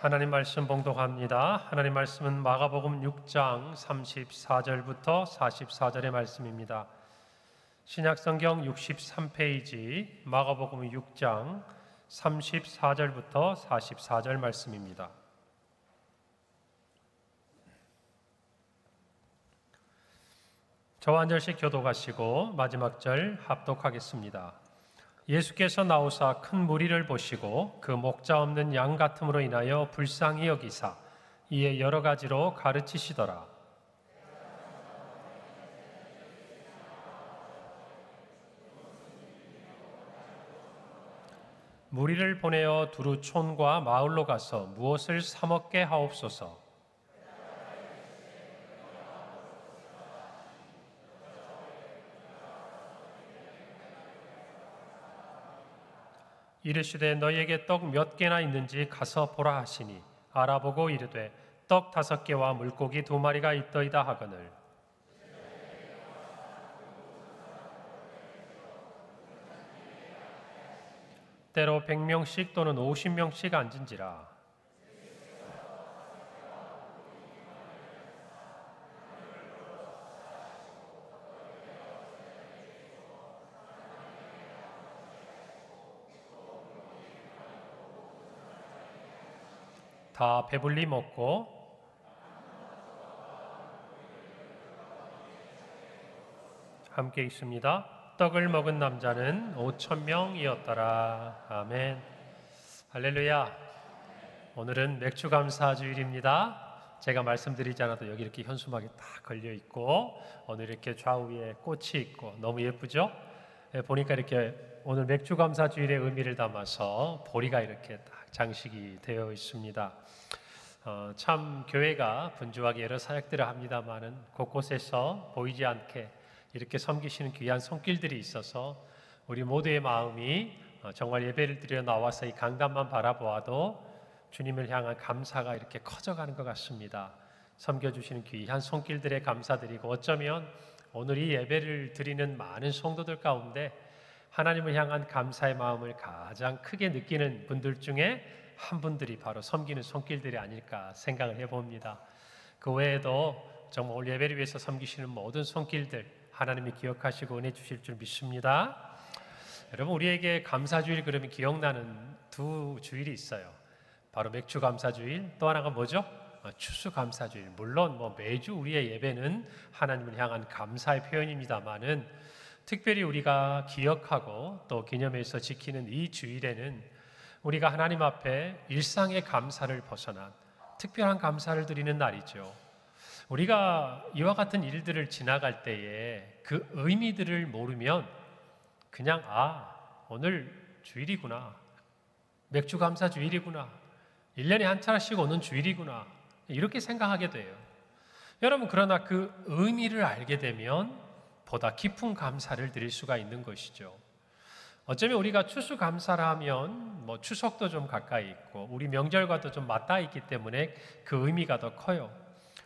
하나님 말씀 봉독합니다. 하나님 말씀은 마가복음 6장 34절부터 44절의 말씀입니다. 신약성경 63페이지 마가복음 6장 34절부터 44절 말씀입니다. 저와 한 절씩 교독하시고 마지막 절 합독하겠습니다. 예수께서 나오사 큰 무리를 보시고 그 목자 없는 양 같음으로 인하여 불쌍히 여기사 이에 여러 가지로 가르치시더라. 무리를 보내어 두루 촌과 마을로 가서 무엇을 사 먹게 하옵소서. 이르시되 너희에게 떡 몇 개나 있는지 가서 보라 하시니 알아보고 이르되 떡 5개와 물고기 2마리가 있더이다 하거늘 때로 100명씩 또는 50명씩 앉은지라. 다 배불리 먹고 함께 있습니다. 떡을 먹은 남자는 5,000명이었더라. 아멘. 할렐루야. 오늘은 맥주 감사 주일입니다. 제가 말씀드리지 않아도 여기 이렇게 현수막이 딱 걸려 있고 오늘 이렇게 좌우에 꽃이 있고 너무 예쁘죠? 보니까 이렇게 오늘 맥주 감사 주일의 의미를 담아서 보리가 이렇게 딱 장식이 되어 있습니다. 참 교회가 분주하게 여러 사역들을 합니다마는 곳곳에서 보이지 않게 이렇게 섬기시는 귀한 손길들이 있어서 우리 모두의 마음이 정말 예배를 드려 나와서 이 강단만 바라보아도 주님을 향한 감사가 이렇게 커져가는 것 같습니다. 섬겨주시는 귀한 손길들에 감사드리고 어쩌면 오늘 이 예배를 드리는 많은 성도들 가운데 하나님을 향한 감사의 마음을 가장 크게 느끼는 분들 중에 한 분들이 바로 섬기는 손길들이 아닐까 생각을 해봅니다. 그 외에도 정말 오늘 예배를 위해서 섬기시는 모든 손길들 하나님이 기억하시고 은혜 주실 줄 믿습니다. 여러분, 우리에게 감사주일 그러면 기억나는 두 주일이 있어요. 바로 맥주 감사주일, 또 하나가 뭐죠? 추수감사주일. 물론 매주 우리의 예배는 하나님을 향한 감사의 표현입니다만은 특별히 우리가 기억하고 또 기념해서 지키는 이 주일에는 우리가 하나님 앞에 일상의 감사를 벗어난 특별한 감사를 드리는 날이죠. 우리가 이와 같은 일들을 지나갈 때에 그 의미들을 모르면 그냥 오늘 주일이구나, 맥주 감사 주일이구나, 1년에 한 차례씩 오는 주일이구나 이렇게 생각하게 돼요. 여러분, 그러나 그 의미를 알게 되면 보다 깊은 감사를 드릴 수가 있는 것이죠. 어쩌면 우리가 추수감사를 하면 추석도 좀 가까이 있고 우리 명절과도 좀 맞닿아 있기 때문에 그 의미가 더 커요.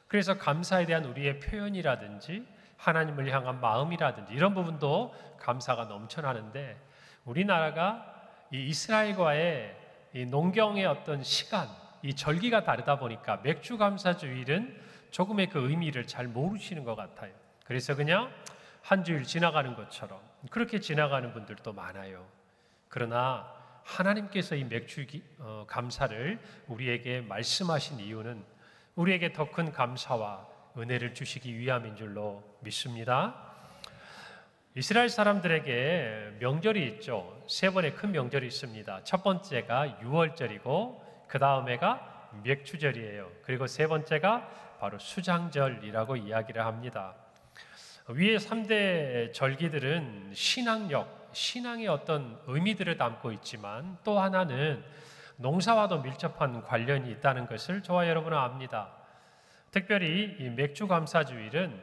그래서 감사에 대한 우리의 표현이라든지 하나님을 향한 마음이라든지 이런 부분도 감사가 넘쳐나는데 우리나라가 이 이스라엘과의 이 농경의 어떤 시간, 이 절기가 다르다 보니까 맥주감사주일은 조금의 그 의미를 잘 모르시는 것 같아요. 그래서 그냥 한 주일 지나가는 것처럼 그렇게 지나가는 분들도 많아요. 그러나 하나님께서 이 맥주 감사를 우리에게 말씀하신 이유는 우리에게 더 큰 감사와 은혜를 주시기 위함인 줄로 믿습니다. 이스라엘 사람들에게 명절이 있죠. 3번의 큰 명절이 있습니다. 첫 번째가 유월절이고 그 다음에가 맥주절이에요. 그리고 3번째가 바로 수장절이라고 이야기를 합니다. 위에 3대 절기들은 신앙의 어떤 의미들을 담고 있지만 또 하나는 농사와도 밀접한 관련이 있다는 것을 저와 여러분은 압니다. 특별히 이 맥주감사주일은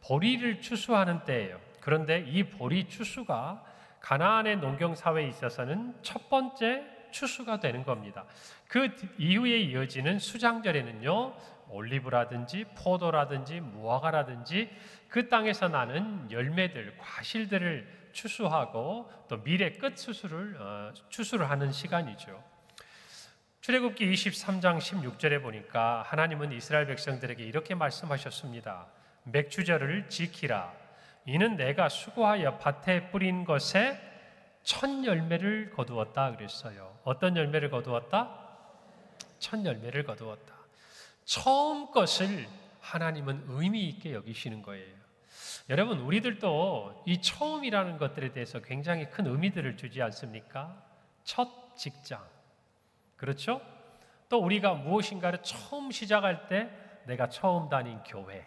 보리를 추수하는 때예요. 그런데 이 보리 추수가 가나안의 농경사회에 있어서는 첫 번째 추수가 되는 겁니다. 그 이후에 이어지는 수장절에는요, 올리브라든지 포도라든지 무화과라든지 그 땅에서 나는 열매들, 과실들을 추수하고 또 밀의 끝 추수를 하는 시간이죠. 출애굽기 23장 16절에 보니까 하나님은 이스라엘 백성들에게 이렇게 말씀하셨습니다. 맥추절을 지키라. 이는 내가 수고하여 밭에 뿌린 것에 첫 열매를 거두었다 그랬어요. 어떤 열매를 거두었다? 첫 열매를 거두었다. 처음 것을 하나님은 의미 있게 여기시는 거예요. 여러분, 우리들도 이 처음이라는 것들에 대해서 굉장히 큰 의미들을 주지 않습니까? 첫 직장, 그렇죠? 또 우리가 무엇인가를 처음 시작할 때 내가 처음 다닌 교회,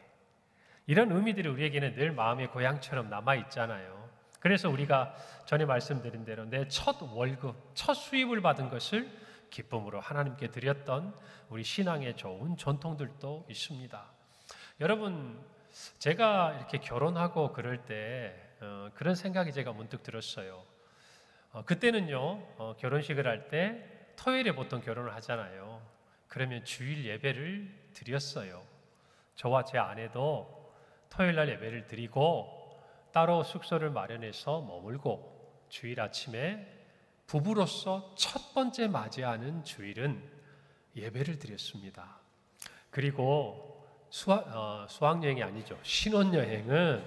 이런 의미들이 우리에게는 늘 마음의 고향처럼 남아있잖아요. 그래서 우리가 전에 말씀드린 대로 내 첫 월급, 첫 수입을 받은 것을 기쁨으로 하나님께 드렸던 우리 신앙의 좋은 전통들도 있습니다. 여러분, 제가 이렇게 결혼하고 그럴 때 그런 생각이 제가 문득 들었어요. 그때는요, 결혼식을 할 때 토요일에 보통 결혼을 하잖아요. 그러면 주일 예배를 드렸어요. 저와 제 아내도 토요일 날 예배를 드리고 따로 숙소를 마련해서 머물고 주일 아침에 부부로서 첫 번째 맞이하는 주일은 예배를 드렸습니다. 그리고 수학여행이 아니죠. 신혼여행은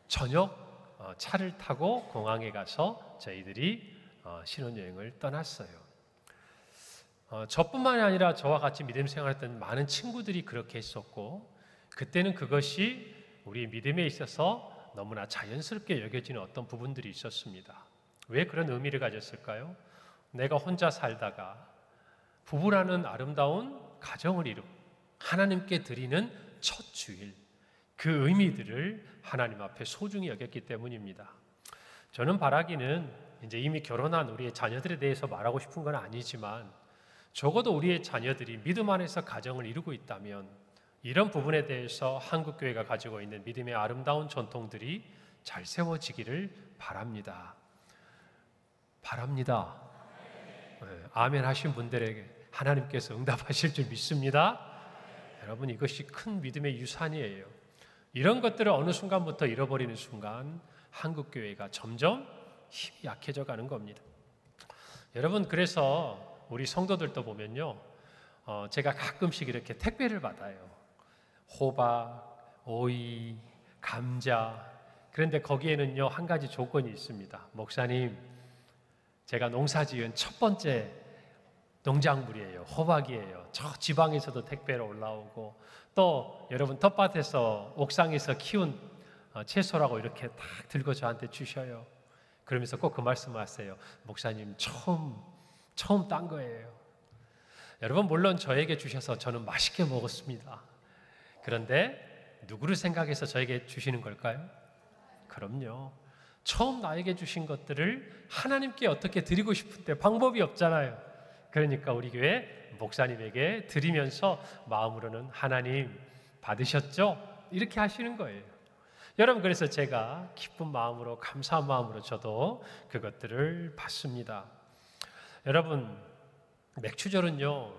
저녁 차를 타고 공항에 가서 저희들이 신혼여행을 떠났어요. 저뿐만이 아니라 저와 같이 믿음 생활했던 많은 친구들이 그렇게 했었고, 그때는 그것이 우리 믿음에 있어서 너무나 자연스럽게 여겨지는 어떤 부분들이 있었습니다. 왜 그런 의미를 가졌을까요? 내가 혼자 살다가 부부라는 아름다운 가정을 이루고 하나님께 드리는 첫 주일, 그 의미들을 하나님 앞에 소중히 여겼기 때문입니다. 저는 바라기는 이제 이미 결혼한 우리의 자녀들에 대해서 말하고 싶은 건 아니지만, 적어도 우리의 자녀들이 믿음 안에서 가정을 이루고 있다면 이런 부분에 대해서 한국교회가 가지고 있는 믿음의 아름다운 전통들이 잘 세워지기를 바랍니다. 바랍니다. 네, 아멘 하신 분들에게 하나님께서 응답하실 줄 믿습니다. 여러분, 이것이 큰 믿음의 유산이에요. 이런 것들을 어느 순간부터 잃어버리는 순간 한국교회가 점점 힘이 약해져 가는 겁니다. 여러분, 그래서 우리 성도들도 보면요, 제가 가끔씩 이렇게 택배를 받아요. 호박, 오이, 감자. 그런데 거기에는요, 한 가지 조건이 있습니다. 목사님, 제가 농사지은 첫 번째 농작물이에요. 호박이에요. 저 지방에서도 택배로 올라오고, 또 여러분 텃밭에서 옥상에서 키운 채소라고 이렇게 딱 들고 저한테 주셔요. 그러면서 꼭 그 말씀하세요. 목사님, 처음 딴 거예요. 여러분, 물론 저에게 주셔서 저는 맛있게 먹었습니다. 그런데 누구를 생각해서 저에게 주시는 걸까요? 그럼요. 처음 나에게 주신 것들을 하나님께 어떻게 드리고 싶은데 방법이 없잖아요. 그러니까 우리 교회 목사님에게 드리면서 마음으로는 하나님 받으셨죠? 이렇게 하시는 거예요. 여러분, 그래서 제가 기쁜 마음으로, 감사한 마음으로 저도 그것들을 받습니다. 여러분, 맥추절은요,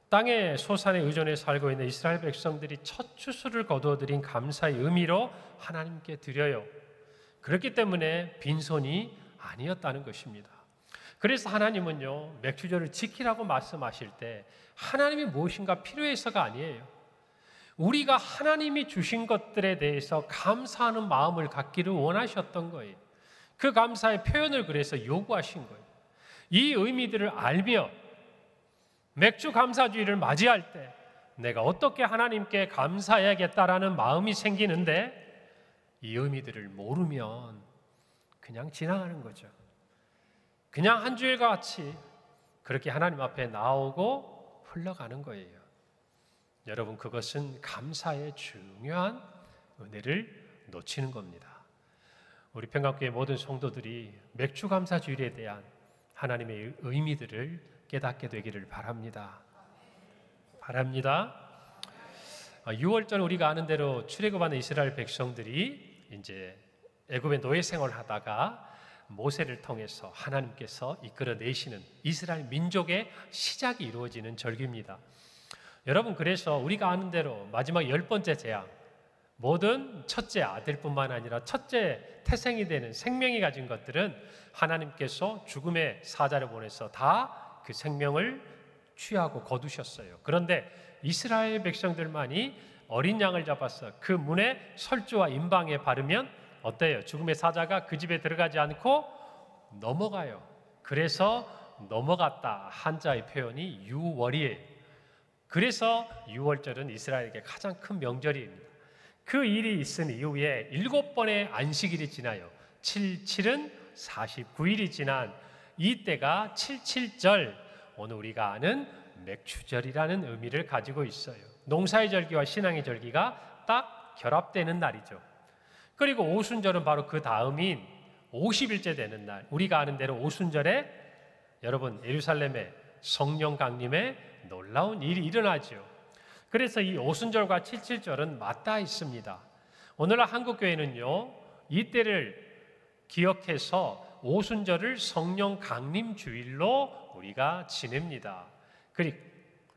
땅의 소산에 의존해 살고 있는 이스라엘 백성들이 첫 추수를 거두어들인 감사의 의미로 하나님께 드려요. 그렇기 때문에 빈손이 아니었다는 것입니다. 그래서 하나님은요, 맥추절을 지키라고 말씀하실 때 하나님이 무엇인가 필요해서가 아니에요. 우리가 하나님이 주신 것들에 대해서 감사하는 마음을 갖기를 원하셨던 거예요. 그 감사의 표현을 그래서 요구하신 거예요. 이 의미들을 알며 맥주 감사주의를 맞이할 때 내가 어떻게 하나님께 감사해야겠다라는 마음이 생기는데, 이 의미들을 모르면 그냥 지나가는 거죠. 그냥 한 주일과 같이 그렇게 하나님 앞에 나오고 흘러가는 거예요. 여러분, 그것은 감사의 중요한 은혜를 놓치는 겁니다. 우리 평강교회 모든 성도들이 맥주 감사주일에 대한 하나님의 의미들을 깨닫게 되기를 바랍니다. 6월절 우리가 아는 대로 출애굽하는 이스라엘 백성들이 이제 애굽의 노예 생활을 하다가 모세를 통해서 하나님께서 이끌어내시는 이스라엘 민족의 시작이 이루어지는 절기입니다. 여러분, 그래서 우리가 아는 대로 마지막 10번째 재앙, 모든 첫째 아들뿐만 아니라 첫째 태생이 되는 생명이 가진 것들은 하나님께서 죽음의 사자를 보내서 다 그 생명을 취하고 거두셨어요. 그런데 이스라엘 백성들만이 어린 양을 잡아서 그 문에 설주와 임방에 바르면 어때요? 죽음의 사자가 그 집에 들어가지 않고 넘어가요. 그래서 넘어갔다 한자의 표현이 유월이에요. 그래서 유월절은 이스라엘에게 가장 큰 명절입니다. 그 일이 있은 이후에 7번의 안식일이 지나요. 7은 49일이 지난 이때가 77절, 오늘 우리가 아는 맥추절이라는 의미를 가지고 있어요. 농사의 절기와 신앙의 절기가 딱 결합되는 날이죠. 그리고 오순절은 바로 그 다음인 50일째 되는 날, 우리가 아는 대로 오순절에 여러분 예루살렘에 성령 강림의 놀라운 일이 일어나죠. 그래서 이 오순절과 칠칠절은 맞닿아 있습니다. 오늘날 한국교회는요, 이때를 기억해서 오순절을 성령 강림 주일로 우리가 지냅니다. 그리고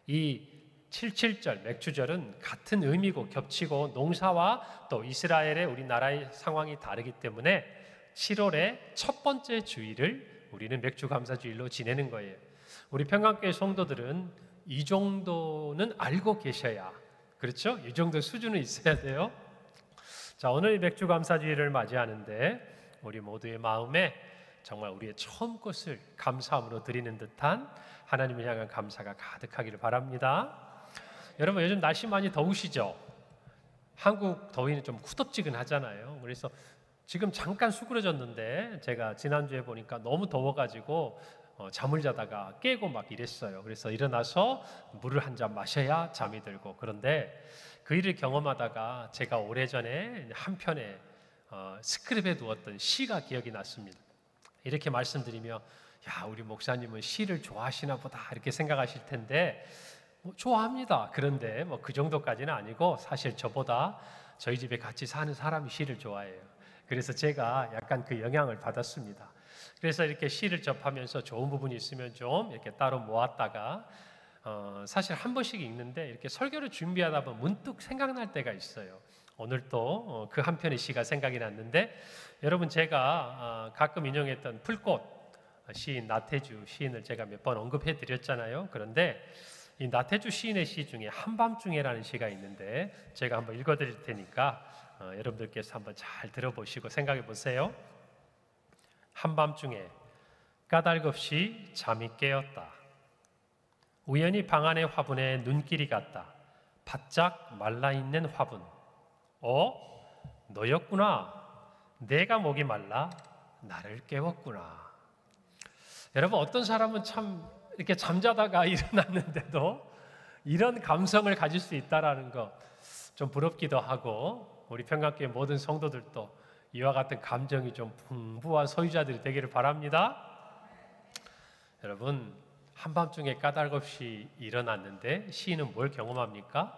이 칠칠절, 맥추절은 같은 의미고 겹치고 농사와 또 이스라엘의 우리나라의 상황이 다르기 때문에 7월의 첫 번째 주일을 우리는 맥주감사주일로 지내는 거예요. 우리 평강교회 성도들은 이 정도는 알고 계셔야, 그렇죠? 이 정도 수준은 있어야 돼요. 자, 오늘 맥주감사주일을 맞이하는데 우리 모두의 마음에 정말 우리의 처음 것을 감사함으로 드리는 듯한 하나님을 향한 감사가 가득하기를 바랍니다. 여러분, 요즘 날씨 많이 더우시죠? 한국 더위는 좀 후덥지근하잖아요. 그래서 지금 잠깐 수그러졌는데 제가 지난주에 보니까 너무 더워가지고 잠을 자다가 깨고 막 이랬어요. 그래서 일어나서 물을 한 잔 마셔야 잠이 들고, 그런데 그 일을 경험하다가 제가 오래전에 한편에 스크립에 두었던 시가 기억이 났습니다. 이렇게 말씀드리며 야, 우리 목사님은 시를 좋아하시나 보다 이렇게 생각하실 텐데 좋아합니다. 그런데 그 정도까지는 아니고 사실 저보다 저희 집에 같이 사는 사람이 시를 좋아해요. 그래서 제가 약간 그 영향을 받았습니다. 그래서 이렇게 시를 접하면서 좋은 부분이 있으면 좀 이렇게 따로 모았다가 사실 한 번씩 읽는데 이렇게 설교를 준비하다 보면 문득 생각날 때가 있어요. 오늘 또 그 한 편의 시가 생각이 났는데, 여러분 제가 가끔 인용했던 풀꽃 시인 나태주 시인을 제가 몇 번 언급해 드렸잖아요. 그런데 이 나태주 시인의 시 중에 한밤중에라는 시가 있는데 제가 한번 읽어 드릴 테니까 여러분들께서 한번 잘 들어보시고 생각해 보세요. 한밤중에 까닭없이 잠이 깨었다. 우연히 방 안의 화분에 눈길이 갔다. 바짝 말라있는 화분. 너였구나. 내가 목이 말라 나를 깨웠구나. 여러분, 어떤 사람은 참 이렇게 잠자다가 일어났는데도 이런 감성을 가질 수 있다라는 거 좀 부럽기도 하고, 우리 평강교회 모든 성도들도 이와 같은 감정이 좀 풍부한 소유자들이 되기를 바랍니다. 여러분, 한밤중에 까닭없이 일어났는데 시인은 뭘 경험합니까?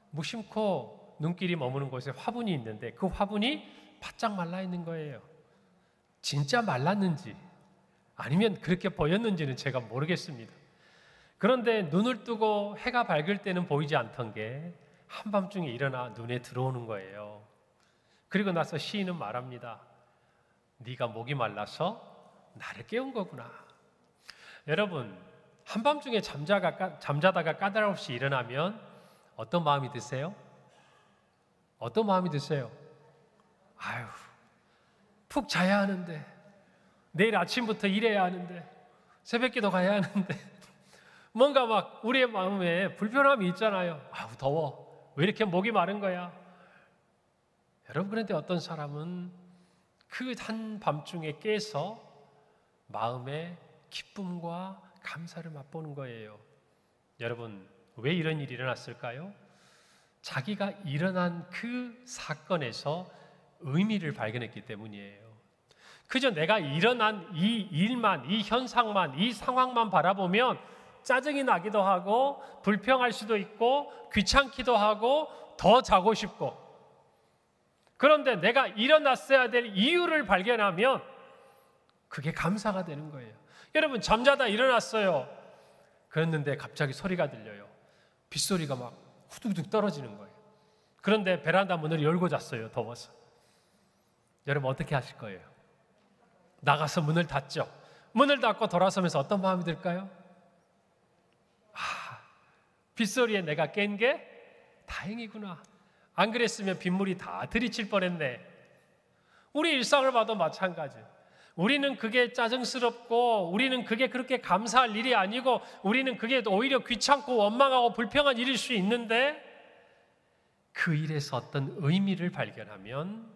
무심코 눈길이 머무는 곳에 화분이 있는데 그 화분이 바짝 말라 있는 거예요. 진짜 말랐는지 아니면 그렇게 보였는지는 제가 모르겠습니다. 그런데 눈을 뜨고 해가 밝을 때는 보이지 않던 게 한밤중에 일어나 눈에 들어오는 거예요. 그리고 나서 시인은 말합니다. 네가 목이 말라서 나를 깨운 거구나. 여러분, 한밤중에 잠자다가 까닭없이 일어나면 어떤 마음이 드세요? 어떤 마음이 드세요? 아유, 푹 자야 하는데, 내일 아침부터 일해야 하는데, 새벽기도 가야 하는데 뭔가 막 우리의 마음에 불편함이 있잖아요. 아우, 더워. 왜 이렇게 목이 마른 거야? 여러분, 그런데 어떤 사람은 그 한밤중에 깨서 마음의 기쁨과 감사를 맛보는 거예요. 여러분, 왜 이런 일이 일어났을까요? 자기가 일어난 그 사건에서 의미를 발견했기 때문이에요. 그저 내가 일어난 이 일만, 이 현상만, 이 상황만 바라보면 짜증이 나기도 하고 불평할 수도 있고 귀찮기도 하고 더 자고 싶고, 그런데 내가 일어났어야 될 이유를 발견하면 그게 감사가 되는 거예요. 여러분, 잠자다 일어났어요. 그랬는데 갑자기 소리가 들려요. 빗소리가 막 후두둑 떨어지는 거예요. 그런데 베란다 문을 열고 잤어요. 더워서. 여러분, 어떻게 하실 거예요? 나가서 문을 닫죠. 문을 닫고 돌아서면서 어떤 마음이 들까요? 빗소리에 내가 깬 게 다행이구나. 안 그랬으면 빗물이 다 들이칠 뻔했네. 우리 일상을 봐도 마찬가지. 우리는 그게 짜증스럽고 우리는 그게 그렇게 감사할 일이 아니고 우리는 그게 오히려 귀찮고 원망하고 불평한 일일 수 있는데 그 일에서 어떤 의미를 발견하면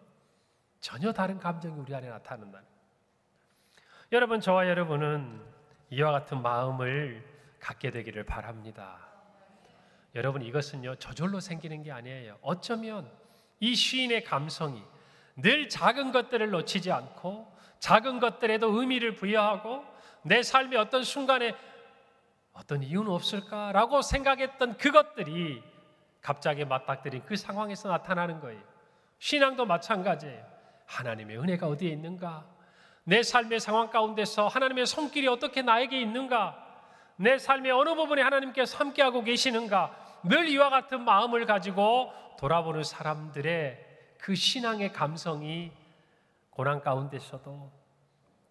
전혀 다른 감정이 우리 안에 나타난다는 거예요. 여러분, 저와 여러분은 이와 같은 마음을 갖게 되기를 바랍니다. 여러분, 이것은요 저절로 생기는 게 아니에요. 어쩌면 이 시인의 감성이 늘 작은 것들을 놓치지 않고 작은 것들에도 의미를 부여하고 내 삶의 어떤 순간에 어떤 이유는 없을까라고 생각했던 그것들이 갑자기 맞닥뜨린 그 상황에서 나타나는 거예요. 신앙도 마찬가지예요. 하나님의 은혜가 어디에 있는가? 내 삶의 상황 가운데서 하나님의 손길이 어떻게 나에게 있는가? 내 삶의 어느 부분에 하나님께서 함께하고 계시는가? 늘 이와 같은 마음을 가지고 돌아보는 사람들의 그 신앙의 감성이 고난 가운데서도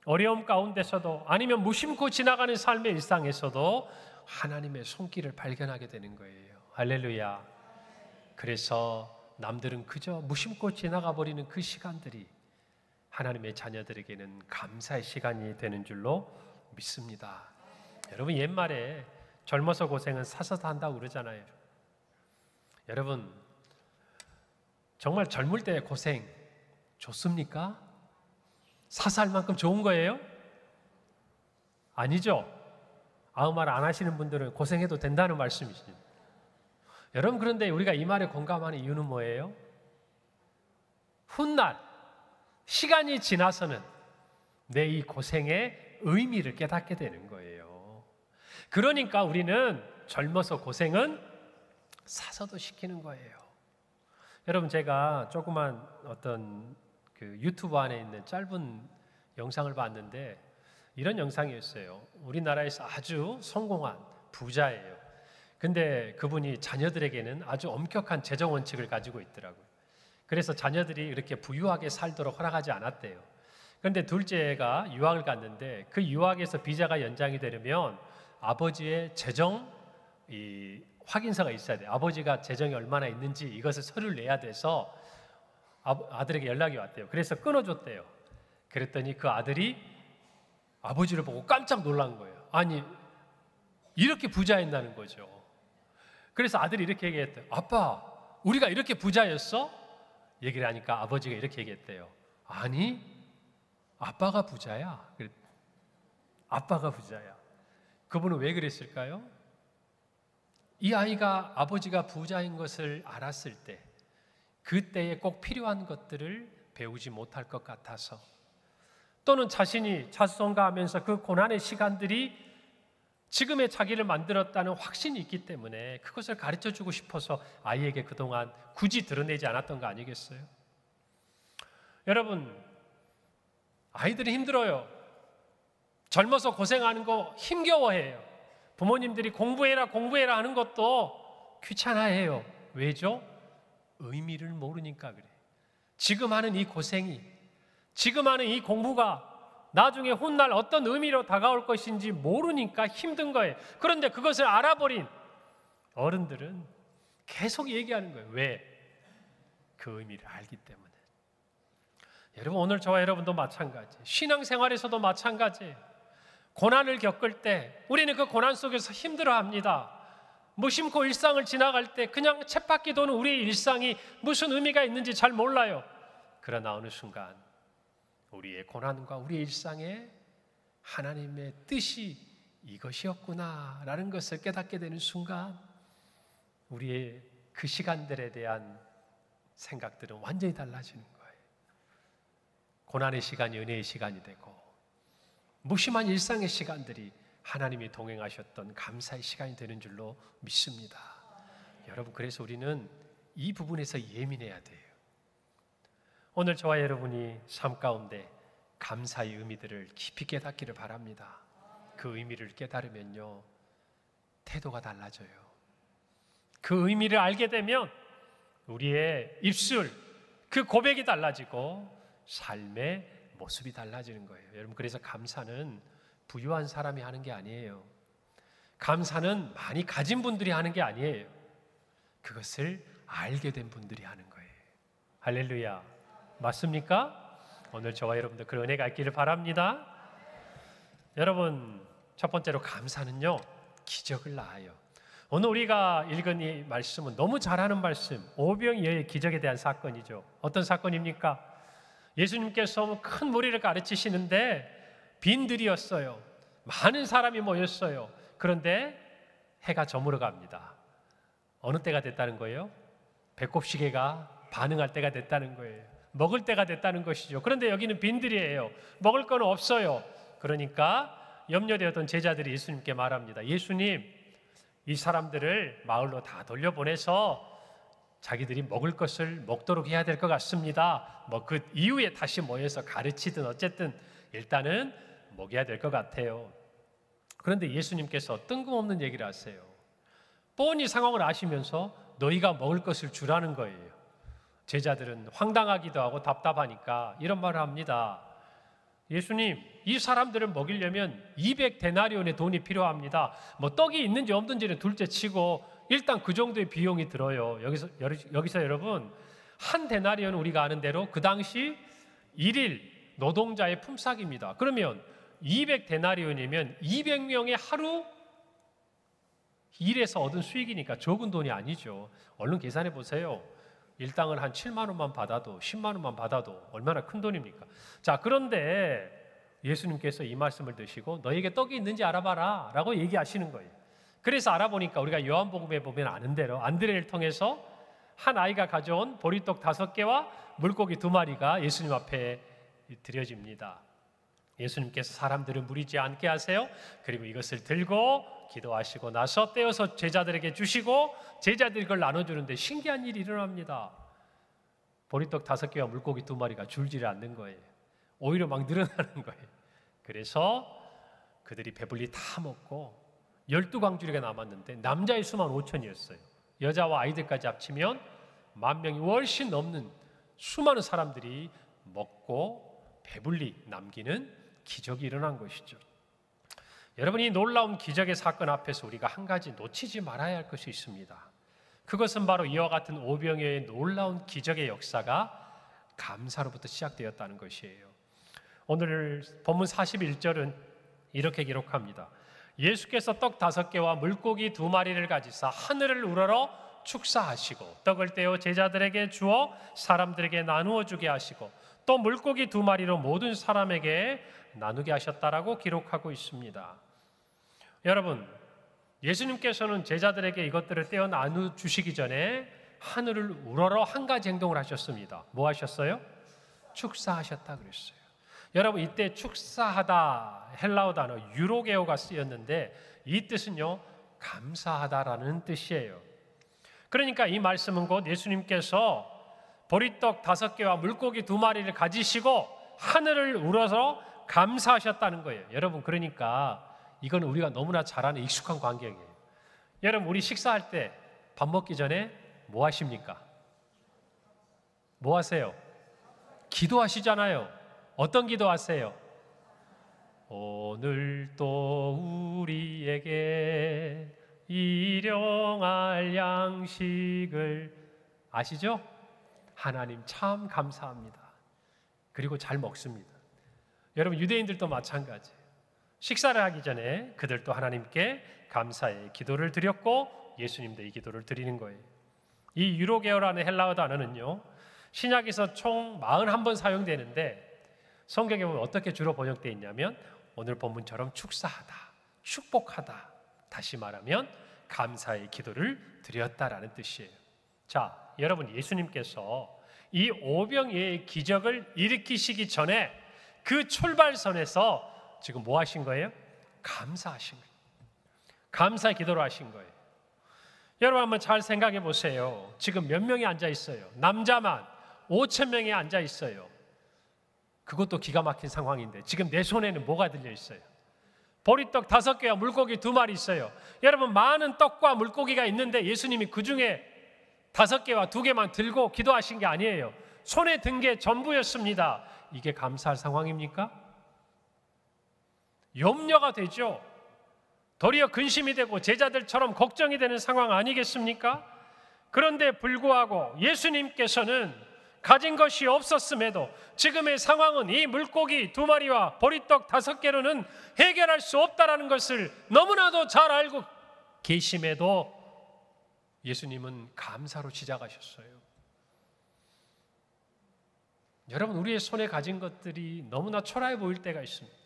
어려움 가운데서도 아니면 무심코 지나가는 삶의 일상에서도 하나님의 손길을 발견하게 되는 거예요. 할렐루야. 그래서 남들은 그저 무심코 지나가 버리는 그 시간들이 하나님의 자녀들에게는 감사의 시간이 되는 줄로 믿습니다. 여러분, 옛말에 젊어서 고생은 사서 한다고 그러잖아요. 여러분, 정말 젊을 때 고생 좋습니까? 사서 할 만큼 좋은 거예요? 아니죠. 아무 말 안 하시는 분들은 고생해도 된다는 말씀이시죠. 여러분, 그런데 우리가 이 말에 공감하는 이유는 뭐예요? 훗날 시간이 지나서는 내 이 고생의 의미를 깨닫게 되는 거예요. 그러니까 우리는 젊어서 고생은 사서도 시키는 거예요. 여러분, 제가 조그만 어떤 그 유튜브 안에 있는 짧은 영상을 봤는데 이런 영상이었어요. 우리나라에서 아주 성공한 부자예요. 근데 그분이 자녀들에게는 아주 엄격한 재정 원칙을 가지고 있더라고요. 그래서 자녀들이 이렇게 부유하게 살도록 허락하지 않았대요. 그런데 둘째가 유학을 갔는데 그 유학에서 비자가 연장이 되려면 아버지의 재정 확인서가 있어야 돼요. 아버지가 재정이 얼마나 있는지 이것을 서류를 내야 돼서 아들에게 연락이 왔대요. 그래서 끊어줬대요. 그랬더니 그 아들이 아버지를 보고 깜짝 놀란 거예요. 아니, 이렇게 부자였다는 거죠. 그래서 아들이 이렇게 얘기했대요. 아빠, 우리가 이렇게 부자였어? 얘기를 하니까 아버지가 이렇게 얘기했대요. 아니, 아빠가 부자야. 아빠가 부자야. 그분은 왜 그랬을까요? 이 아이가 아버지가 부자인 것을 알았을 때 그때에 꼭 필요한 것들을 배우지 못할 것 같아서, 또는 자신이 자수성가하면서 그 고난의 시간들이 지금의 자기를 만들었다는 확신이 있기 때문에 그것을 가르쳐주고 싶어서 아이에게 그동안 굳이 드러내지 않았던 거 아니겠어요? 여러분, 아이들이 힘들어요. 젊어서 고생하는 거 힘겨워해요. 부모님들이 공부해라 하는 것도 귀찮아해요. 왜죠? 의미를 모르니까 그래. 지금 하는 이 고생이, 지금 하는 이 공부가 나중에 훗날 어떤 의미로 다가올 것인지 모르니까 힘든 거예요. 그런데 그것을 알아버린 어른들은 계속 얘기하는 거예요. 왜? 그 의미를 알기 때문에. 여러분, 오늘 저와 여러분도 마찬가지, 신앙생활에서도 마찬가지예요. 고난을 겪을 때 우리는 그 고난 속에서 힘들어합니다. 무심코 일상을 지나갈 때 그냥 쳇바퀴 도는 우리의 일상이 무슨 의미가 있는지 잘 몰라요. 그러나 어느 순간 우리의 고난과 우리의 일상에 하나님의 뜻이 이것이었구나 라는 것을 깨닫게 되는 순간 우리의 그 시간들에 대한 생각들은 완전히 달라지는 거예요. 고난의 시간이 은혜의 시간이 되고 무심한 일상의 시간들이 하나님이 동행하셨던 감사의 시간이 되는 줄로 믿습니다. 여러분, 그래서 우리는 이 부분에서 예민해야 돼요. 오늘 저와 여러분이 삶 가운데 감사의 의미들을 깊이 깨닫기를 바랍니다. 그 의미를 깨달으면요, 태도가 달라져요. 그 의미를 알게 되면 우리의 입술, 그 고백이 달라지고 삶의 모습이 달라지는 거예요. 여러분, 그래서 감사는 부유한 사람이 하는 게 아니에요. 감사는 많이 가진 분들이 하는 게 아니에요. 그것을 알게 된 분들이 하는 거예요. 할렐루야. 맞습니까? 오늘 저와 여러분들 그런 은혜가 있기를 바랍니다. 여러분, 첫 번째로 감사는요, 기적을 낳아요. 오늘 우리가 읽은 이 말씀은 너무 잘하는 말씀, 오병이어의 기적에 대한 사건이죠. 어떤 사건입니까? 예수님께서 큰 무리를 가르치시는데 빈들이었어요. 많은 사람이 모였어요. 그런데 해가 저물어 갑니다. 어느 때가 됐다는 거예요? 배꼽시계가 반응할 때가 됐다는 거예요. 먹을 때가 됐다는 것이죠. 그런데 여기는 빈들이에요. 먹을 건 없어요. 그러니까 염려되었던 제자들이 예수님께 말합니다. 예수님, 이 사람들을 마을로 다 돌려보내서 자기들이 먹을 것을 먹도록 해야 될 것 같습니다. 뭐 그 이후에 다시 모여서 가르치든 어쨌든 일단은 먹여야 될 것 같아요. 그런데 예수님께서 뜬금없는 얘기를 하세요. 뻔히 상황을 아시면서 너희가 먹을 것을 주라는 거예요. 제자들은 황당하기도 하고 답답하니까 이런 말을 합니다. 예수님, 이 사람들을 먹이려면 200데나리온의 돈이 필요합니다. 뭐 떡이 있는지 없는지는 둘째 치고 일단 그 정도의 비용이 들어요. 여기서 여러분, 한 데나리온은 우리가 아는 대로 그 당시 1일 노동자의 품삯입니다. 그러면 200데나리온이면 200명의 하루 일에서 얻은 수익이니까 적은 돈이 아니죠. 얼른 계산해 보세요. 일당을 한 7만 원만 받아도 10만 원만 받아도 얼마나 큰 돈입니까? 자, 그런데 예수님께서 이 말씀을 드시고 너에게 떡이 있는지 알아봐라 라고 얘기하시는 거예요. 그래서 알아보니까 우리가 요한복음에 보면 아는 대로 안드레를 통해서 한 아이가 가져온 보리떡 5개와 물고기 2마리가 예수님 앞에 드려집니다. 예수님께서 사람들을 무리지 않게 하세요. 그리고 이것을 들고 기도하시고 나서 떼어서 제자들에게 주시고 제자들이 그걸 나눠주는데 신기한 일이 일어납니다. 보리떡 5개와 물고기 2마리가 줄지를 않는 거예요. 오히려 막 늘어나는 거예요. 그래서 그들이 배불리 다 먹고 12광주리가 남았는데 남자의 수만 5천이었어요. 여자와 아이들까지 합치면 10,000명이 훨씬 넘는 수많은 사람들이 먹고 배불리 남기는 기적이 일어난 것이죠. 여러분, 이 놀라운 기적의 사건 앞에서 우리가 한 가지 놓치지 말아야 할 것이 있습니다. 그것은 바로 이와 같은 오병이어의 놀라운 기적의 역사가 감사로부터 시작되었다는 것이에요. 오늘 본문 41절은 이렇게 기록합니다. 예수께서 떡 5개와 물고기 2마리를 가지사 하늘을 우러러 축사하시고 떡을 떼어 제자들에게 주어 사람들에게 나누어 주게 하시고 또 물고기 2마리로 모든 사람에게 나누게 하셨다라고 기록하고 있습니다. 여러분, 예수님께서는 제자들에게 이것들을 떼어 나누 주시기 전에 하늘을 우러러 한 가지 행동을 하셨습니다. 뭐 하셨어요? 축사하셨다 그랬어요. 여러분, 이때 축사하다 헬라어 단어 유로게오가 쓰였는데 이 뜻은요, 감사하다라는 뜻이에요. 그러니까 이 말씀은 곧 예수님께서 보리떡 5개와 물고기 2마리를 가지시고 하늘을 우러서 감사하셨다는 거예요. 여러분, 그러니까 이건 우리가 너무나 잘 아는 익숙한 광경이에요. 여러분, 우리 식사할 때 밥 먹기 전에 뭐 하십니까? 뭐 하세요? 기도하시잖아요. 어떤 기도하세요? 오늘도 우리에게 일용할 양식을 아시죠? 하나님 참 감사합니다. 그리고 잘 먹습니다. 여러분, 유대인들도 마찬가지예요. 식사를 하기 전에 그들도 하나님께 감사의 기도를 드렸고 예수님도 이 기도를 드리는 거예요. 이 유로게오라는 헬라어 단어는요, 신약에서 총 41번 사용되는데 성경에 보면 어떻게 주로 번역되어 있냐면 오늘 본문처럼 축사하다, 축복하다, 다시 말하면 감사의 기도를 드렸다라는 뜻이에요. 자, 여러분, 예수님께서 이 오병이어의 기적을 일으키시기 전에 그 출발선에서 지금 뭐 하신 거예요? 감사하신 거예요. 감사의 기도를 하신 거예요. 여러분, 한번 잘 생각해 보세요. 지금 몇 명이 앉아 있어요? 남자만 5,000명이 앉아 있어요. 그것도 기가 막힌 상황인데 지금 내 손에는 뭐가 들려 있어요? 보리떡 5개와 물고기 2마리 있어요. 여러분, 많은 떡과 물고기가 있는데 예수님이 그 중에 5개와 2개만 들고 기도하신 게 아니에요. 손에 든 게 전부였습니다. 이게 감사할 상황입니까? 염려가 되죠. 도리어 근심이 되고 제자들처럼 걱정이 되는 상황 아니겠습니까? 그런데 불구하고 예수님께서는 가진 것이 없었음에도 지금의 상황은 이 물고기 2마리와 보리떡 5개로는 해결할 수 없다는 것을 너무나도 잘 알고 계심에도 예수님은 감사로 시작하셨어요. 여러분, 우리의 손에 가진 것들이 너무나 초라해 보일 때가 있습니다.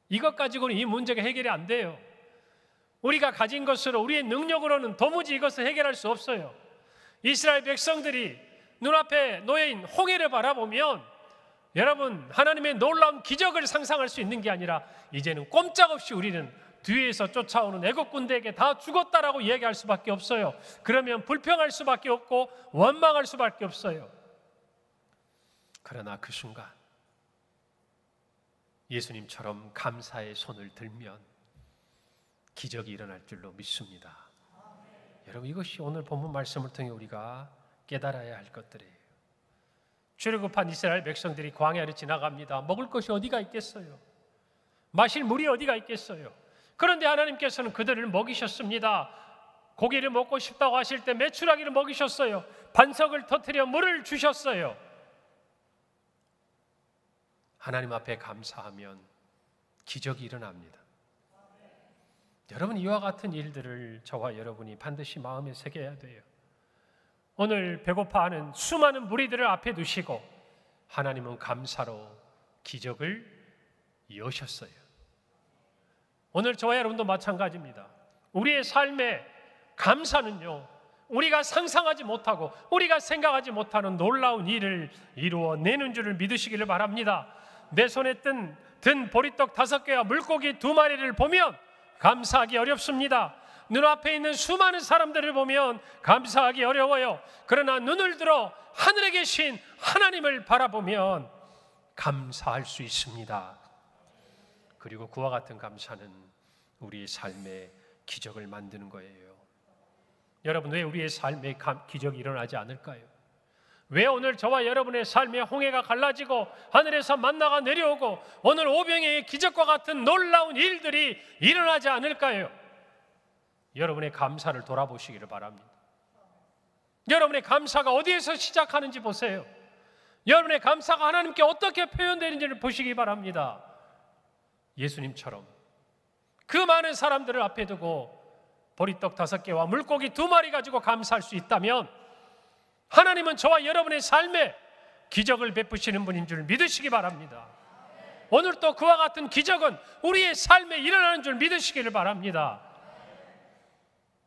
이것 가지고는 이 문제가 해결이 안 돼요. 우리가 가진 것으로, 우리의 능력으로는 도무지 이것을 해결할 수 없어요. 이스라엘 백성들이 눈앞에 놓여있는 홍해를 바라보면 여러분, 하나님의 놀라운 기적을 상상할 수 있는 게 아니라 이제는 꼼짝없이 우리는 뒤에서 쫓아오는 애국 군대에게 다 죽었다라고 얘기할 수밖에 없어요. 그러면 불평할 수밖에 없고 원망할 수밖에 없어요. 그러나 그 순간 예수님처럼 감사의 손을 들면 기적이 일어날 줄로 믿습니다. 여러분, 이것이 오늘 본문 말씀을 통해 우리가 깨달아야 할 것들이에요. 출애굽한 이스라엘 백성들이 광야를 지나갑니다. 먹을 것이 어디가 있겠어요? 마실 물이 어디가 있겠어요? 그런데 하나님께서는 그들을 먹이셨습니다. 고기를 먹고 싶다고 하실 때 메추라기를 먹이셨어요. 반석을 터뜨려 물을 주셨어요. 하나님 앞에 감사하면 기적이 일어납니다. 여러분, 이와 같은 일들을 저와 여러분이 반드시 마음에 새겨야 돼요. 오늘 배고파하는 수많은 무리들을 앞에 두시고 하나님은 감사로 기적을 여셨어요. 오늘 저와 여러분도 마찬가지입니다. 우리의 삶의 감사는요, 우리가 상상하지 못하고 우리가 생각하지 못하는 놀라운 일을 이루어내는 줄을 믿으시기를 바랍니다. 내 손에 든 보리떡 5개와 물고기 2마리를 보면 감사하기 어렵습니다. 눈앞에 있는 수많은 사람들을 보면 감사하기 어려워요. 그러나 눈을 들어 하늘에 계신 하나님을 바라보면 감사할 수 있습니다. 그리고 그와 같은 감사는 우리의 삶에 기적을 만드는 거예요. 여러분, 왜 우리의 삶에 기적이 일어나지 않을까요? 왜 오늘 저와 여러분의 삶에 홍해가 갈라지고 하늘에서 만나가 내려오고 오늘 오병이의 기적과 같은 놀라운 일들이 일어나지 않을까요? 여러분의 감사를 돌아보시기를 바랍니다. 여러분의 감사가 어디에서 시작하는지 보세요. 여러분의 감사가 하나님께 어떻게 표현되는지를 보시기 바랍니다. 예수님처럼 그 많은 사람들을 앞에 두고 보리떡 5개와 물고기 2마리 가지고 감사할 수 있다면 하나님은 저와 여러분의 삶에 기적을 베푸시는 분인 줄 믿으시기 바랍니다. 오늘 또 그와 같은 기적은 우리의 삶에 일어나는 줄 믿으시기를 바랍니다.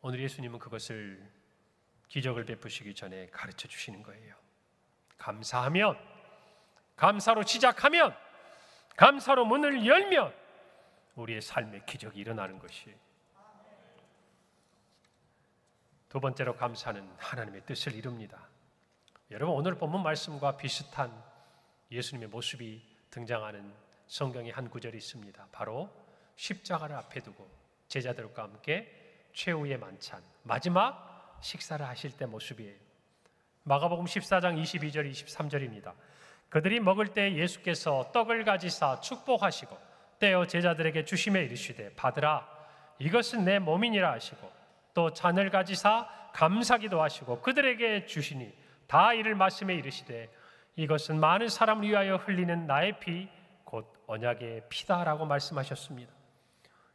오늘 예수님은 그것을 기적을 베푸시기 전에 가르쳐 주시는 거예요. 감사하면, 감사로 시작하면, 감사로 문을 열면 우리의 삶에 기적이 일어나는 것이. 두 번째로 감사는 하나님의 뜻을 이룹니다. 여러분, 오늘 본문 말씀과 비슷한 예수님의 모습이 등장하는 성경의 한 구절이 있습니다. 바로 십자가를 앞에 두고 제자들과 함께 최후의 만찬, 마지막 식사를 하실 때 모습이에요. 마가복음 14장 22절 23절입니다. 그들이 먹을 때 예수께서 떡을 가지사 축복하시고 떼어 제자들에게 주시매 이르시되 받으라, 이것은 내 몸이니라 하시고 또 잔을 가지사 감사기도 하시고 그들에게 주시니 다 이를 마시매 이르시되 이것은 많은 사람을 위하여 흘리는 나의 피 곧 언약의 피다라고 말씀하셨습니다.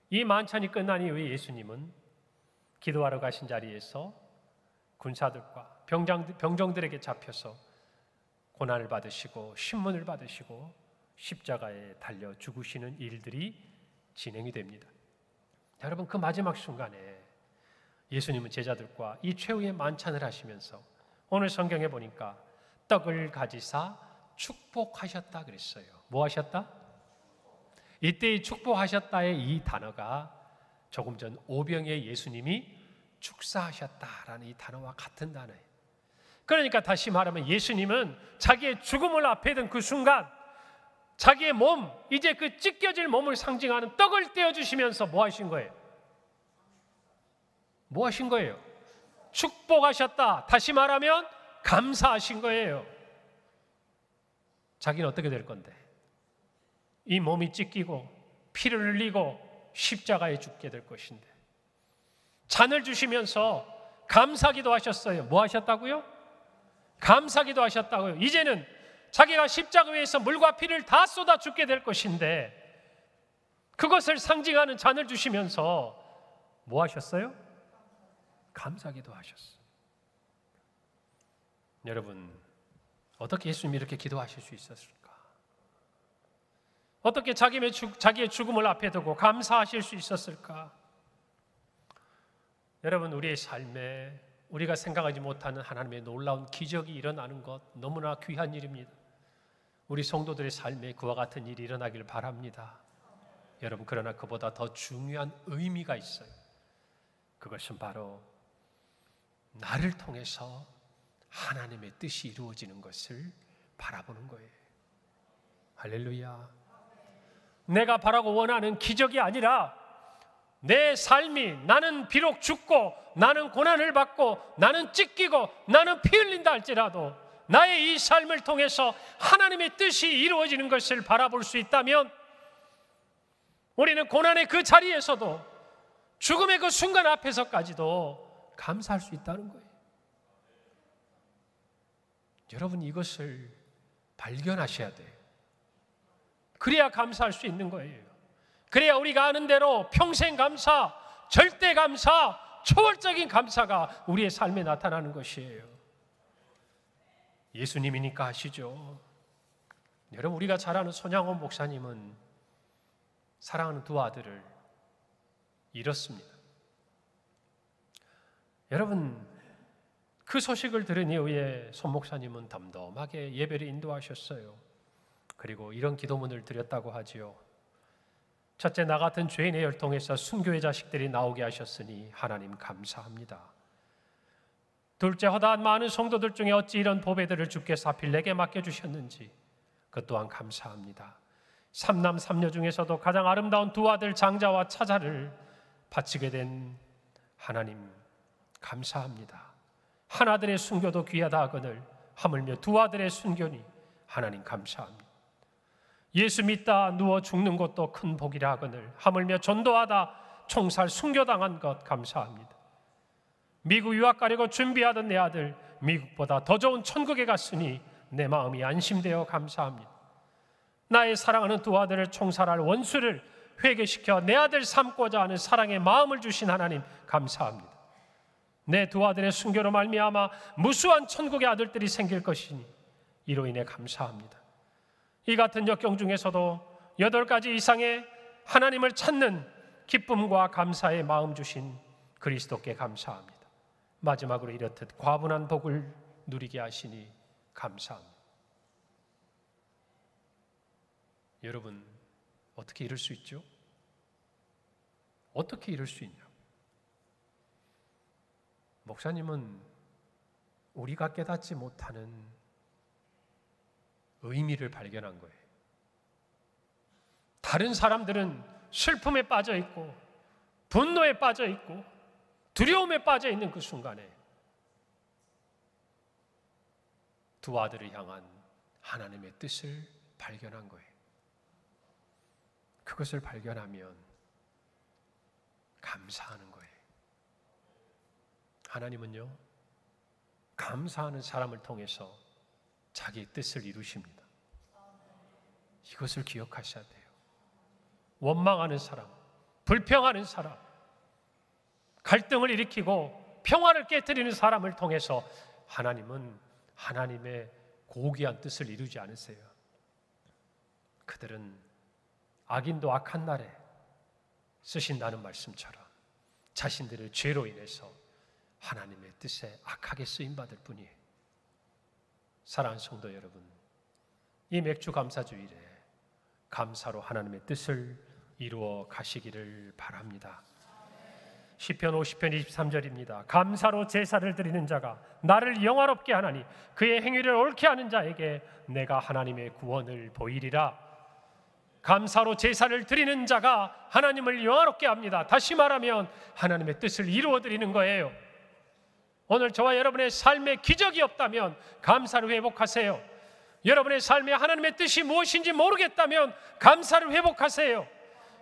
이 만찬이 끝난 이후에 예수님은 기도하러 가신 자리에서 군사들과 병정들에게 잡혀서 고난을 받으시고 신문을 받으시고 십자가에 달려 죽으시는 일들이 진행이 됩니다. 여러분, 그 마지막 순간에 예수님은 제자들과 이 최후의 만찬을 하시면서 오늘 성경에 보니까 떡을 가지사 축복하셨다 그랬어요. 뭐 하셨다? 이때 이 축복하셨다의 이 단어가 조금 전 오병이의 예수님이 축사하셨다라는 이 단어와 같은 단어예요. 그러니까 다시 말하면 예수님은 자기의 죽음을 앞에 둔 그 순간 자기의 몸, 이제 그 찢겨질 몸을 상징하는 떡을 떼어주시면서 뭐 하신 거예요? 뭐 하신 거예요? 축복하셨다. 다시 말하면 감사하신 거예요. 자기는 어떻게 될 건데? 이 몸이 찢기고 피를 흘리고 십자가에 죽게 될 것인데, 잔을 주시면서 감사기도 하셨어요. 뭐 하셨다고요? 감사기도 하셨다고요. 이제는 자기가 십자가 위에서 물과 피를 다 쏟아 죽게 될 것인데, 그것을 상징하는 잔을 주시면서 뭐 하셨어요? 감사기도 하셨어요. 여러분, 어떻게 예수님이 이렇게 기도하실 수 있었을까? 어떻게 자기의 죽음을 앞에 두고 감사하실 수 있었을까? 여러분, 우리의 삶에 우리가 생각하지 못하는 하나님의 놀라운 기적이 일어나는 것 너무나 귀한 일입니다. 우리 성도들의 삶에 그와 같은 일이 일어나길 바랍니다. 여러분, 그러나 그보다 더 중요한 의미가 있어요. 그것은 바로 나를 통해서 하나님의 뜻이 이루어지는 것을 바라보는 거예요. 할렐루야. 내가 바라고 원하는 기적이 아니라 내 삶이, 나는 비록 죽고 나는 고난을 받고 나는 찢기고 나는 피 흘린다 할지라도 나의 이 삶을 통해서 하나님의 뜻이 이루어지는 것을 바라볼 수 있다면, 우리는 고난의 그 자리에서도, 죽음의 그 순간 앞에서까지도 감사할 수 있다는 거예요. 여러분, 이것을 발견하셔야 돼요. 그래야 감사할 수 있는 거예요. 그래야 우리가 아는 대로 평생 감사, 절대 감사, 초월적인 감사가 우리의 삶에 나타나는 것이에요. 예수님이니까 하시죠. 여러분, 우리가 잘 아는 손양원 목사님은 사랑하는 두 아들을 잃었습니다. 여러분, 그 소식을 들은 이후에 손 목사님은 덤덤하게 예배를 인도하셨어요. 그리고 이런 기도문을 드렸다고 하지요. 첫째, 나 같은 죄인의 혈통에서 순교의 자식들이 나오게 하셨으니 하나님 감사합니다. 둘째, 허다한 많은 성도들 중에 어찌 이런 보배들을 주께서 하필 내게 맡겨주셨는지 그 또한 감사합니다. 삼남 삼녀 중에서도 가장 아름다운 두 아들 장자와 차자를 바치게 된 하나님 감사합니다. 한 아들의 순교도 귀하다 하거늘 하물며 두 아들의 순교니 하나님 감사합니다. 예수 믿다 누워 죽는 것도 큰 복이라 하거늘 하물며 전도하다 총살 순교당한 것 감사합니다. 미국 유학 가려고 준비하던 내 아들 미국보다 더 좋은 천국에 갔으니 내 마음이 안심되어 감사합니다. 나의 사랑하는 두 아들을 총살할 원수를 회개시켜 내 아들 삼고자 하는 사랑의 마음을 주신 하나님 감사합니다. 내 두 아들의 순교로 말미암아 무수한 천국의 아들들이 생길 것이니 이로 인해 감사합니다. 이 같은 역경 중에서도 8가지 이상의 하나님을 찾는 기쁨과 감사의 마음 주신 그리스도께 감사합니다. 마지막으로 이렇듯 과분한 복을 누리게 하시니 감사합니다. 여러분, 어떻게 이럴 수 있죠? 어떻게 이럴 수 있냐? 목사님은 우리가 깨닫지 못하는 의미를 발견한 거예요. 다른 사람들은 슬픔에 빠져 있고 분노에 빠져 있고 두려움에 빠져 있는 그 순간에 두 아들을 향한 하나님의 뜻을 발견한 거예요. 그것을 발견하면 감사하는 거예요. 하나님은요, 감사하는 사람을 통해서 자기의 뜻을 이루십니다. 이것을 기억하셔야 돼요. 원망하는 사람, 불평하는 사람, 갈등을 일으키고 평화를 깨뜨리는 사람을 통해서 하나님은 하나님의 고귀한 뜻을 이루지 않으세요. 그들은 악인도 악한 날에 쓰신다는 말씀처럼 자신들의 죄로 인해서 하나님의 뜻에 악하게 쓰임받을 뿐이에요. 사랑하는 성도 여러분, 이 맥주 감사주일에 감사로 하나님의 뜻을 이루어 가시기를 바랍니다. 시편 50편 23절입니다. 감사로 제사를 드리는 자가 나를 영화롭게 하나니 그의 행위를 옳게 하는 자에게 내가 하나님의 구원을 보이리라. 감사로 제사를 드리는 자가 하나님을 영화롭게 합니다. 다시 말하면 하나님의 뜻을 이루어 드리는 거예요. 오늘 저와 여러분의 삶에 기적이 없다면 감사를 회복하세요. 여러분의 삶에 하나님의 뜻이 무엇인지 모르겠다면 감사를 회복하세요.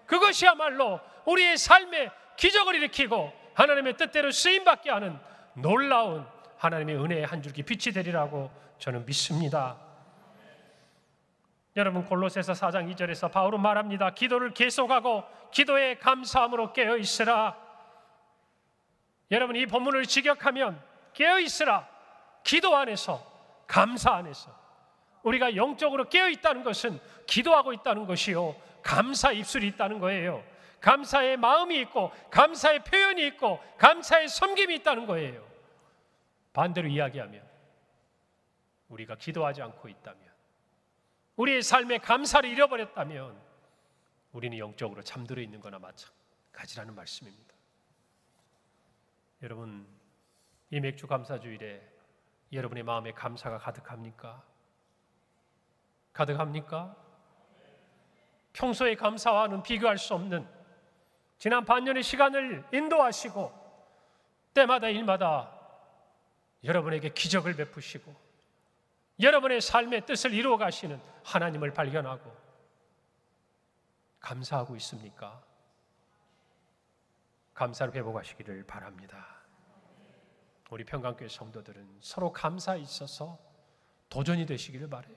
그것이야말로 우리의 삶에 기적을 일으키고 하나님의 뜻대로 쓰임받게 하는 놀라운 하나님의 은혜의 한 줄기 빛이 되리라고 저는 믿습니다. 여러분, 골로새서 4장 2절에서 바울은 말합니다. 기도를 계속하고 기도에 감사함으로 깨어있으라. 여러분, 이 본문을 직역하면 깨어있으라, 기도 안에서, 감사 안에서. 우리가 영적으로 깨어있다는 것은 기도하고 있다는 것이요, 감사 입술이 있다는 거예요. 감사의 마음이 있고 감사의 표현이 있고 감사의 섬김이 있다는 거예요. 반대로 이야기하면 우리가 기도하지 않고 있다면, 우리의 삶에 감사를 잃어버렸다면 우리는 영적으로 잠들어 있는 거나 마찬가지라는 말씀입니다. 여러분, 이 맥주 감사주일에 여러분의 마음에 감사가 가득합니까? 가득합니까? 평소의 감사와는 비교할 수 없는 지난 반년의 시간을 인도하시고 때마다 일마다 여러분에게 기적을 베푸시고 여러분의 삶의 뜻을 이루어 가시는 하나님을 발견하고 감사하고 있습니까? 감사를 회복하시기를 바랍니다. 우리 평강교회 성도들은 서로 감사에 있어서 도전이 되시기를 바라요.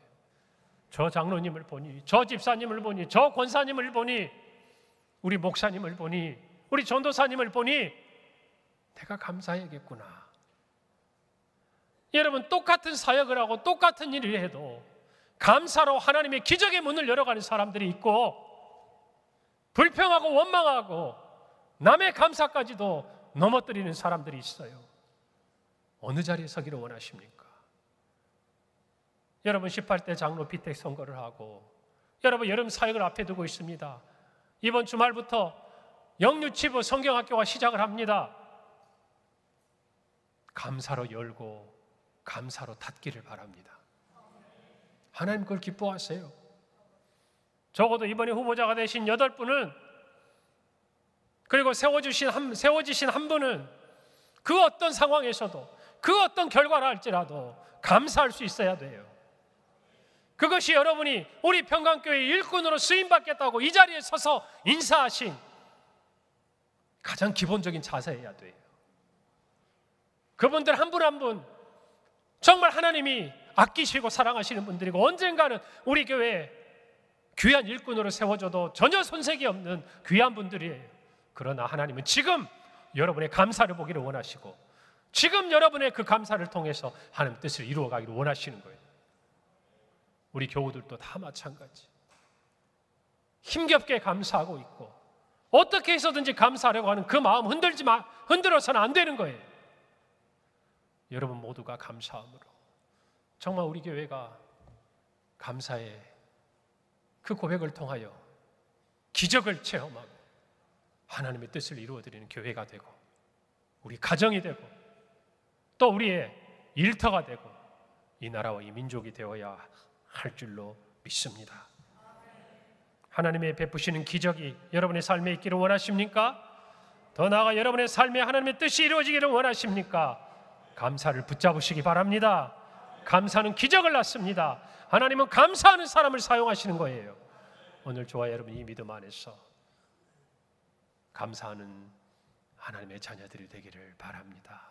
저 장로님을 보니, 저 집사님을 보니, 저 권사님을 보니, 우리 목사님을 보니, 우리 전도사님을 보니 내가 감사해야겠구나. 여러분, 똑같은 사역을 하고 똑같은 일을 해도 감사로 하나님의 기적의 문을 열어가는 사람들이 있고, 불평하고 원망하고 남의 감사까지도 넘어뜨리는 사람들이 있어요. 어느 자리에 서기를 원하십니까? 여러분, 18대 장로 비택 선거를 하고 여러분 여름 사역을 앞에 두고 있습니다. 이번 주말부터 영유치부 성경학교가 시작을 합니다. 감사로 열고 감사로 닫기를 바랍니다. 하나님 그걸 기뻐하세요. 적어도 이번에 후보자가 되신 8분은, 그리고 세워지신 한 분은 그 어떤 상황에서도 그 어떤 결과를 할지라도 감사할 수 있어야 돼요. 그것이 여러분이 우리 평강교회 일꾼으로 쓰임받겠다고 이 자리에 서서 인사하신 가장 기본적인 자세여야 돼요. 그분들 한 분 한 분 정말 하나님이 아끼시고 사랑하시는 분들이고, 언젠가는 우리 교회에 귀한 일꾼으로 세워줘도 전혀 손색이 없는 귀한 분들이에요. 그러나 하나님은 지금 여러분의 감사를 보기를 원하시고, 지금 여러분의 그 감사를 통해서 하나님 뜻을 이루어가기를 원하시는 거예요. 우리 교우들도 다 마찬가지. 힘겹게 감사하고 있고 어떻게 해서든지 감사하려고 하는 그 마음 흔들어서는 안 되는 거예요. 여러분 모두가 감사함으로 정말 우리 교회가 감사의 그 고백을 통하여 기적을 체험하고 하나님의 뜻을 이루어드리는 교회가 되고, 우리 가정이 되고, 또 우리의 일터가 되고, 이 나라와 이 민족이 되어야 할 줄로 믿습니다. 하나님의 베푸시는 기적이 여러분의 삶에 있기를 원하십니까? 더 나아가 여러분의 삶에 하나님의 뜻이 이루어지기를 원하십니까? 감사를 붙잡으시기 바랍니다. 감사는 기적을 낳습니다. 하나님은 감사하는 사람을 사용하시는 거예요. 오늘 저와 여러분 이 믿음 안에서 감사하는 하나님의 자녀들이 되기를 바랍니다.